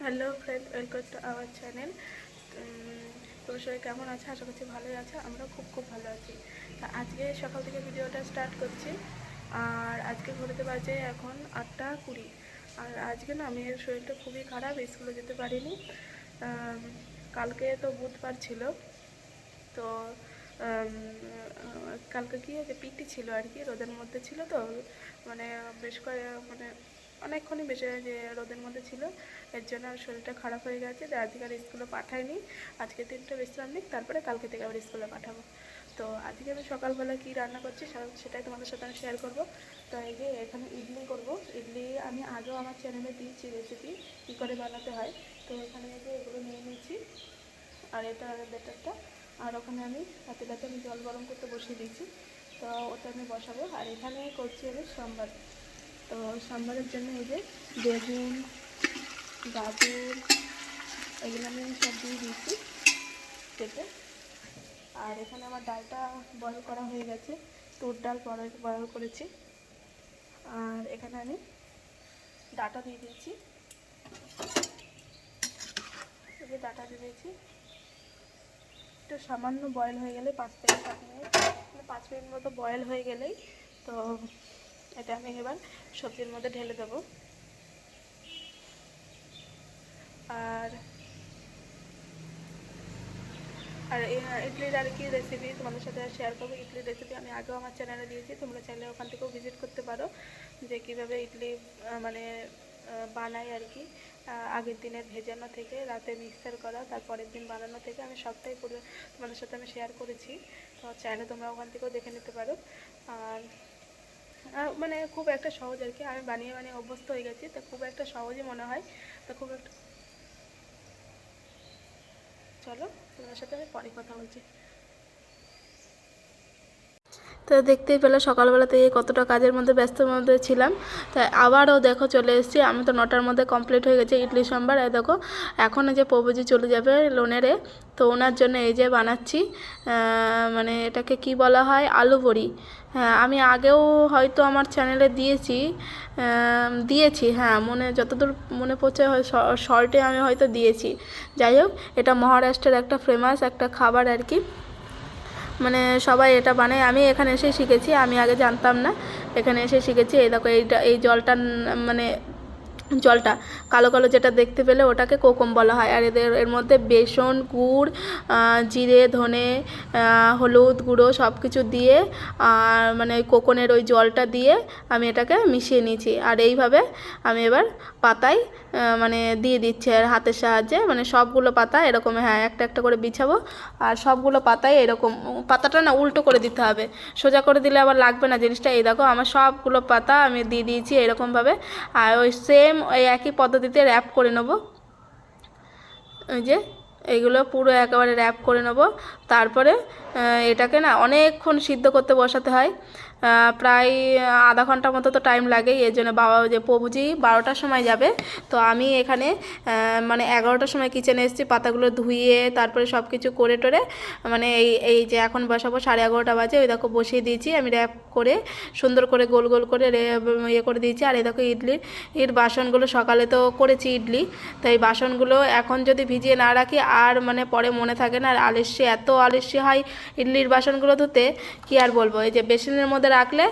Hello friend, welcome to our channel. তোর সবাই কেমন আছে? আশা করছি ভালোই আছে। আমরা খুব খুব ভালো আছি। তা আজকে সকাল থেকে ভিডিওটা স্টার্ট করছি। আর আজকে ঘুরতে বাজে এখন 8:20। আর আজকে না আমি শরীরটা খুবই খারাপ, স্কুলে যেতে পারিনি। কালকে তো বুধবার ছিল, তো কালকে কি হয়েছে, পিটি ছিল আর কি, রোদের মধ্যে ছিল তো, মানে বেশ মানে অনেকক্ষণই বেশি যে রোদের মধ্যে ছিল, এর জন্য আর শরীরটা খারাপ হয়ে গেছে। তো আজকে আর স্কুলে পাঠাইনি, আজকে দিনটা বিশ্রাম নিই, তারপরে কালকে থেকে আবার স্কুলে পাঠাবো। তো আজকে আমি সকালবেলা কী রান্না করছি সেটাই তোমাদের সাথে আমি শেয়ার করবো। তো এই যে এখানে ইডলি করব। ইডলি আমি আগেও আমার চ্যানেলে দিয়েছি রেসিপি কী করে বানাতে হয়। তো এখানে যে এগুলো নিয়ে নিয়েছি, আর এটা ব্যাটারটা, আর ওখানে আমি পাতিলাতে আমি জল গরম করতে বসিয়ে দিয়েছি, তো ওটা আমি বসাবো। আর এখানে করছি আমি সাম্বার। তো সাম্বারের জন্য এই যে বেগুন, গাজর, এগুলো আমি সব দিয়ে দিয়েছি কেটে। আর এখানে আমার ডালটা বয়েল করা হয়ে গেছে, তুর ডাল বয়েল করেছি। আর এখানে আমি ডাটা দিয়ে দিয়েছি, এই যে ডাটা দিয়ে দিয়েছি। একটু সামান্য বয়েল হয়ে গেলে 5 থেকে 7 মিনিট, মানে 5 মিনিট মতো বয়েল হয়ে গেলেই তো এটা আমি এবার সবজির মধ্যে ঢেলে দেবো। আর আর ইডলির আর কি রেসিপি তোমাদের সাথে শেয়ার করবো। ইডলির রেসিপি আমি আগেও আমার চ্যানেলে দিয়েছি, তোমরা চাইলে ওখান থেকেও ভিজিট করতে পারো, যে কীভাবে ইডলি মানে বানাই আর কি। আগের দিনে ভেজানো থেকে রাতে মিক্সার করা, তারপরের দিন বানানো থেকে আমি সবটাই পুরো তোমাদের সাথে আমি শেয়ার করেছি। তো চাইলে তোমরা ওখান থেকেও দেখে নিতে পারো। আর মানে খুব একটা সহজ আর কি, আমি বানিয়ে বানিয়ে অভ্যস্ত হয়ে গেছি, তো খুব একটা সহজই মনে হয়। তো খুব একটা, চলো তোমার সাথে আমি পরে কথা বলছি। তো দেখতেই পেলে সকালবেলা থেকে কতটা কাজের মধ্যে ব্যস্তর মধ্যে ছিলাম। তাই আবারও দেখো চলে এসেছি, আমি তো 9টার মধ্যে কমপ্লিট হয়ে গেছে ইডলি সম্বার। এই দেখো এখন যে প্রভুজি চলে যাবে লোনেরে, তো ওনার জন্য এই যে বানাচ্ছি, মানে এটাকে কি বলা হয়, আলু বড়ি। হ্যাঁ, আমি আগেও হয়তো আমার চ্যানেলে দিয়েছি, হ্যাঁ, যতদূর মনে পড়ছে শর্টে আমি হয়তো দিয়েছি। যাই হোক, এটা মহারাষ্ট্রের একটা ফেমাস একটা খাবার আর কি, মানে সবাই এটা বানায়। আমি এখানে এসে শিখেছি, আমি আগে জানতাম না, এখানে এসে শিখেছি। এই দেখো এই জলটা, মানে জলটা কালো কালো যেটা দেখতে পেলে ওটাকে কোকম বলা হয়। আর এর মধ্যে বেসন, গুড়, জিরে, ধনে, হলুদ গুঁড়ো সব কিছু দিয়ে, আর মানে ওই কোকনের ওই জলটা দিয়ে আমি এটাকে মিশিয়ে নিয়েছি। আর এইভাবে আমি এবার পাতায় মানে দিয়ে দিচ্ছি আর হাতের সাহায্যে, মানে সবগুলো পাতা এরকম, হ্যাঁ, একটা একটা করে বিছাবো। আর সবগুলো পাতায় এরকম, পাতাটা না উল্টো করে দিতে হবে, সোজা করে দিলে আবার লাগবে না জিনিসটা। এই দেখো আমার সবগুলো পাতা আমি দিয়ে দিয়েছি এরকমভাবে। আর ওই সেম ওই একই পদ্ধতিতে র্যাপ করে নেবো। ওই যে এইগুলো পুরো একেবারে র্যাপ করে নেব। তারপরে এটাকে না অনেকক্ষণ সিদ্ধ করতে বসাতে হয়, প্রায় আধা ঘন্টা মতো তো টাইম লাগেই। এর জন্য বাবা যে প্রভুজি 12টার সময় যাবে, তো আমি এখানে মানে 11টার সময় কিচেনে এসেছি, পাতাগুলো ধুইয়ে তারপরে সব কিছু করে টোরে, মানে এই যে এখন বসাবো 11:30 বাজে, ওই দেখো বসিয়ে দিয়েছি আমি র্যাপ করে, সুন্দর করে গোল গোল করে ইয়ে করে দিয়েছি। আর এই দেখো ইডলির বাসনগুলো সকালে তো করেছি ইডলি, তো এই বাসনগুলো এখন যদি ভিজিয়ে না রাখি আর মানে পরে মনে থাকে না। আর আলস্যি, এত আলস্যি হয় ইডলির বাসনগুলো ধুতে, কি আর বলবো। এই যে বেসিনের মধ্যে রাখলে,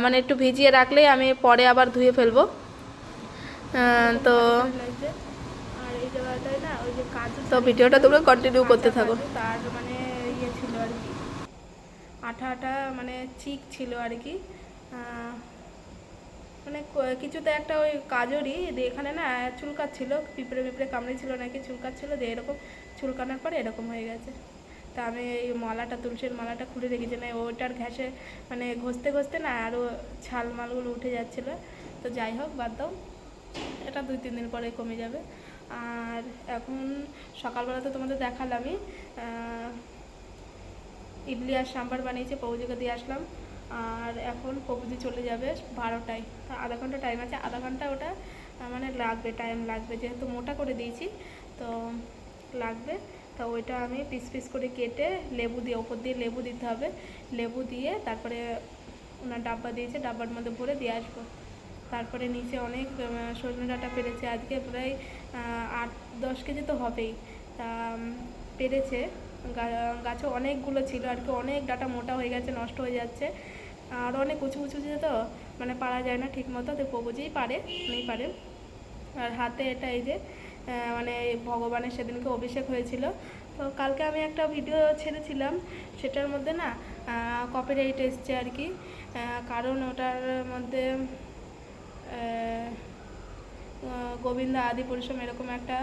মানে একটু ভিজিয়ে রাখলেই আমি পরে আবার ধুয়ে ফেলবো। তো আর এই জায়গাটায় না ওই যে কাজু, তো ভিডিওটা তোমরা কন্টিনিউ করতে থাকো। তার মানে ইয়ে ছিল আর কি, আঠা আঠা মানে চিক ছিল আর কি, মানে কিছুতে একটা ওই কাজরই এখানে না চুলকাচ্ছিল, পিঁপড়ে পিঁপড়ে কামড়েছিল নাকি, চুলকাচ্ছিল, দিয়ে এরকম চুলকানোর পরে এরকম হয়ে গেছে। তা আমি এই মালাটা, তুলসীর মালাটা খুলে রেখেছি, না ওইটার ঘ্যাসে মানে ঘষতে ঘষতে না আরও ছাল মালগুলো উঠে যাচ্ছিলো। তো যাই হোক, বাদ দাও, এটা 2-3 দিন পরে কমে যাবে। আর এখন সকালবেলা তো তোমাদের দেখালামই, ইডলি আর সাম্বার বানিয়েছে, প্রভুজিকে দিয়ে আসলাম। আর এখন প্রভুজি চলে যাবে 12টায়, আধা ঘন্টা টাইম আছে, আধা ঘন্টা ওটা মানে লাগবে, টাইম লাগবে, যেহেতু মোটা করে দিয়েছি তো লাগবে। তো ওইটা আমি পিস পিস করে কেটে লেবু দিয়ে, ওপর দিয়ে লেবু দিতে হবে, লেবু দিয়ে তারপরে ওনার ডাব্বা দিয়েছে, ডাব্বার মধ্যে ভরে দিয়ে আসবো। তারপরে নিচে অনেক সজনে ডাঁটা পেরেছে, আজকে প্রায় 8-10 কেজি তো হবেই। তা পেরেছে, গাছে অনেকগুলো ছিল আর কি, অনেক ডাঁটা মোটা হয়ে গেছে, নষ্ট হয়ে যাচ্ছে। আর অনেক উঁচু উঁচু তো মানে পারা যায় না ঠিক মতো, তো প্রভুজিই পারে, উনিই পারে। আর হাতে এটা এই যে মানে ভগবানের সেদিনকে অভিষেক হয়েছিল। তো কালকে আমি একটা ভিডিও ছেড়েছিলাম, সেটার মধ্যে না কপিরাইট এসছে আর কি, কারণ ওটার মধ্যে গোবিন্দা আদি পুরুষম এরকম একটা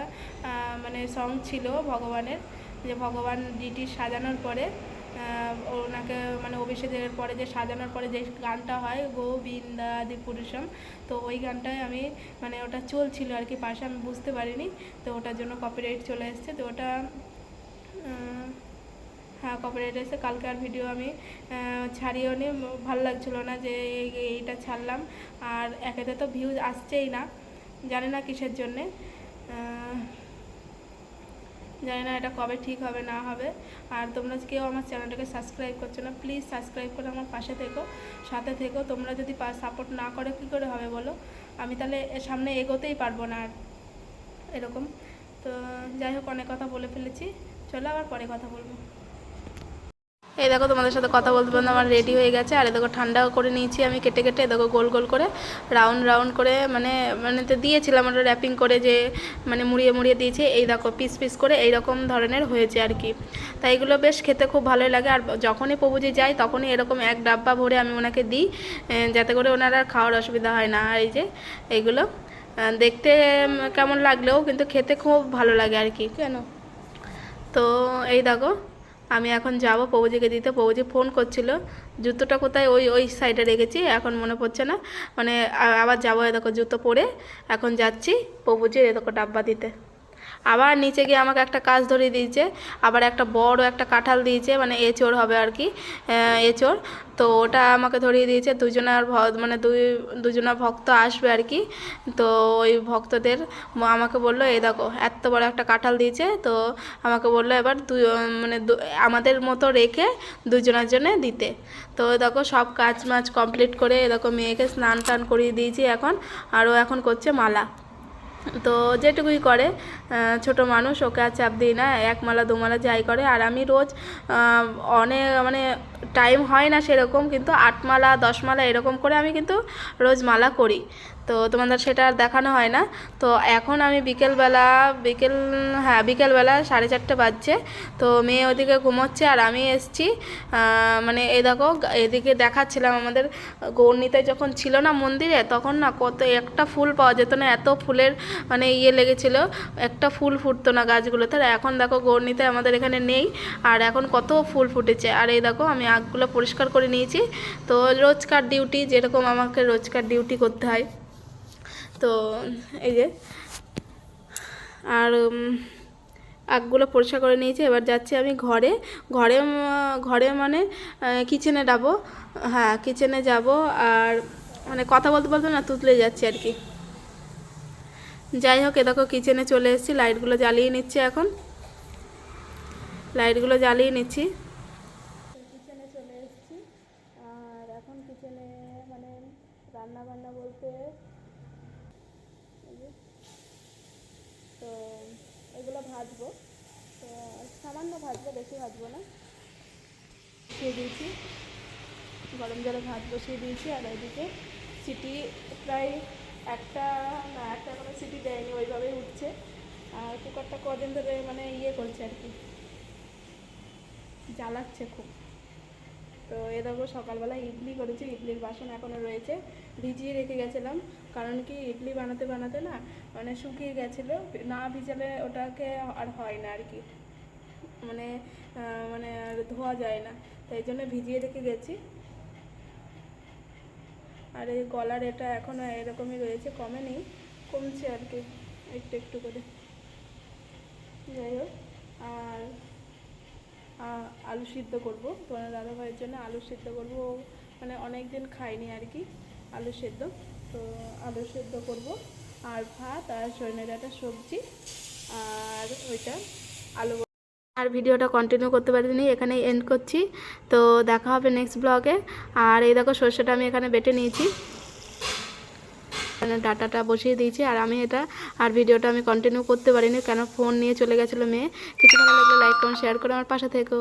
মানে সং ছিল ভগবানের, যে ভগবান ডিটি সাজানোর পরে ওনাকে মানে অভিষেকের পরে যে সাজানোর পরে যে গানটা হয় গোবিন্দা আদি পুরুষম, তো ওই গানটায় আমি মানে ওটা চলছিল আর কি পাশে, আমি বুঝতে পারিনি, তো ওটার জন্য কপিরাইট চলে এসছে। তো ওটা হ্যাঁ কপিরাইট এসে কালকে আর ভিডিও আমি ছাড়িও নি, ভালো লাগছিলো না যে এইটা ছাড়লাম। আর একেতে তো ভিউজ আসছেই না, জানি না কিসের জন্যে, জানি না এটা কবে ঠিক হবে না হবে। আর তোমরা কেউ আমার চ্যানেলটাকে সাবস্ক্রাইব করছো না, প্লিজ সাবস্ক্রাইব করে আমার পাশে থেকো, সাথে থেকো। তোমরা যদি সাপোর্ট না করে কী করে হবে বলো, আমি তাহলে সামনে এগোতেই পারবো না আর এরকম। তো যাই হোক, অনেক কথা বলে ফেলেছি, চলো আবার পরে কথা বলবো। এই দেখো তোমাদের সাথে কথা বলতে বলতে আমার রেডি হয়ে গেছে। আর দেখো ঠান্ডাও করে নিয়েছি আমি কেটে কেটে, দেখো গোল গোল করে রাউন্ড রাউন্ড করে মানে তো দিয়েছিলাম ওটা র্যাপিং করে, যে মানে মুড়িয়ে মুড়িয়ে দিয়েছি। এই দেখো পিস পিস করে এই রকম ধরনের হয়েছে আর কি। তাই এগুলো বেশ খেতে খুব ভালোই লাগে। আর যখনই প্রভুজি যায় তখনই এরকম এক ডাব্বা ভরে আমি ওনাকে দিই, যাতে করে ওনার আর খাওয়ার অসুবিধা হয় না। আর এই যে এইগুলো দেখতে কেমন লাগলেও কিন্তু খেতে খুব ভালো লাগে আর কি। কেন তো এই দেখো আমি এখন যাব প্রভুজিকে দিতে। প্রভুজি ফোন করছিল, জুতোটা কোথায় ওই ওই সাইডে রেখেছি, এখন মনে পড়ছে না, মানে আবার যাবো। দেখো জুতো পরে এখন যাচ্ছি প্রভুজির দেখো ডাব্বা দিতে। আবার নিচে গিয়ে আমাকে একটা কাজ ধরিয়ে দিয়েছে, আবার একটা বড় একটা কাঁঠাল দিয়েছে, মানে এঁচোড় হবে আর কি, এঁচোড়। তো ওটা আমাকে ধরিয়ে দিয়েছে, মানে দুজনা ভক্ত আসবে আর কি। তো ওই ভক্তদের আমাকে বললো এই দেখো এত বড় একটা কাঁঠাল দিয়েছে, তো আমাকে বললো এবার মানে আমাদের মতো রেখে দুজনের জন্য দিতে। তো দেখো সব কাজ মাজ কমপ্লিট করে দেখো মেয়েকে স্নান টান করিয়ে দিয়েছি এখন, আরও এখন করছে মালা। তো যেটুকুই করে, ছোট মানুষ, ওকে আর চাপ দিই না, 1 মালা 2 মালা যাই করে। আর আমি রোজ অনেক মানে টাইম হয় না সেরকম, কিন্তু 8 মালা 10 মালা এরকম করে আমি কিন্তু রোজ মালা করি। তো তোমাদের সেটা আর দেখানো হয় না। তো এখন আমি বিকেলবেলা 4:30 বাজছে। তো মেয়ে ওদিকে ঘুমোচ্ছে আর আমি এসছি, মানে এই দেখো এদিকে দেখাচ্ছিলাম আমাদের গৌরনীতায় যখন ছিল না মন্দিরে, তখন না কত একটা ফুল পাওয়া যেত না, এত ফুলের মানে লেগেছিল, একটা ফুল ফুটতো না গাছগুলোতে। আর এখন দেখো গৌরনীতায় আমাদের এখানে নেই, আর এখন কত ফুল ফুটেছে। আর এই দেখো আমি আগগুলো পরিষ্কার করে নিয়েছি। তো রোজকার ডিউটি, যেরকম আমাকে রোজকার ডিউটি করতে হয়, তো এই যে আর আগগুলো পরিষ্কার করে নিয়েছি। এবার যাচ্ছি আমি ঘরে ঘরে ঘরে মানে কিচেনে যাবো, হ্যাঁ কিচেনে যাব। আর মানে কথা বলতে বলতে না তুতলে যাচ্ছি আর কি। যাই হোক, এ দেখো কিচেনে চলে এসেছি, লাইটগুলো জ্বালিয়ে নিচ্ছি এখন, লাইটগুলো জ্বালিয়ে নিচ্ছি। কিচেনে চলে এসেছি, আর এখন কিচেনে মানে রান্না বান্না বলতে তো এগুলো ভাজবো, তো সামান্য ভাজবো, বেশি ভাজবো না। বসিয়ে দিয়েছি, গরম জলে ভাত বসিয়ে দিয়েছি। আর এদিকে সিটি প্রায় একটা কোনো সিটি দেয়নি, ওইভাবেই উঠছে। আর কুকারটা কদিন ধরে মানে করছে আর কি, জ্বালাচ্ছে খুব। তো এ দেখো সকালবেলা ইডলি করেছি, ইডলির বাসন এখনও রয়েছে, ভিজিয়ে রেখে গেছিলাম। কারণ কি ইডলি বানাতে বানাতে না মানে শুকিয়ে গেছিলো, না ভিজালে ওটাকে আর হয় না আর কি, মানে মানে আর ধোয়া যায় না, তাই জন্য ভিজিয়ে রেখে গেছি। আর এই গলার এটা এখনও এরকমই রয়েছে, কমেনি, কমছে আর কি একটু একটু করে। যাই হোক, আর আলু সিদ্ধ করবো তোমার দাদাভাইয়ের জন্য, আলু সিদ্ধ করবো, মানে অনেক দিন খাইনি আর কি আলু সিদ্ধ। তো আলু সিদ্ধ করবো, আর ভাত, আর সজনে ডাঁটা সবজি, আর ওইটা আলু। আর ভিডিওটা কন্টিনিউ করতে পারিনি, এখানেই এন্ড করছি। তো দেখা হবে নেক্সট ব্লগে। আর এই দেখো সর্ষেটা আমি এখানে বেটে নিয়েছি। ডাটাটা বসিয়ে দিয়েছি। আর আমি এটা আর ভিডিওটা আমি কন্টিনিউ করতে পারিনি, কেন ফোন নিয়ে চলে গেছিলো মেয়ে। কিছু ভালো লাগলে লাইক কমেন্ট শেয়ার করে আমার পাশে থেকো।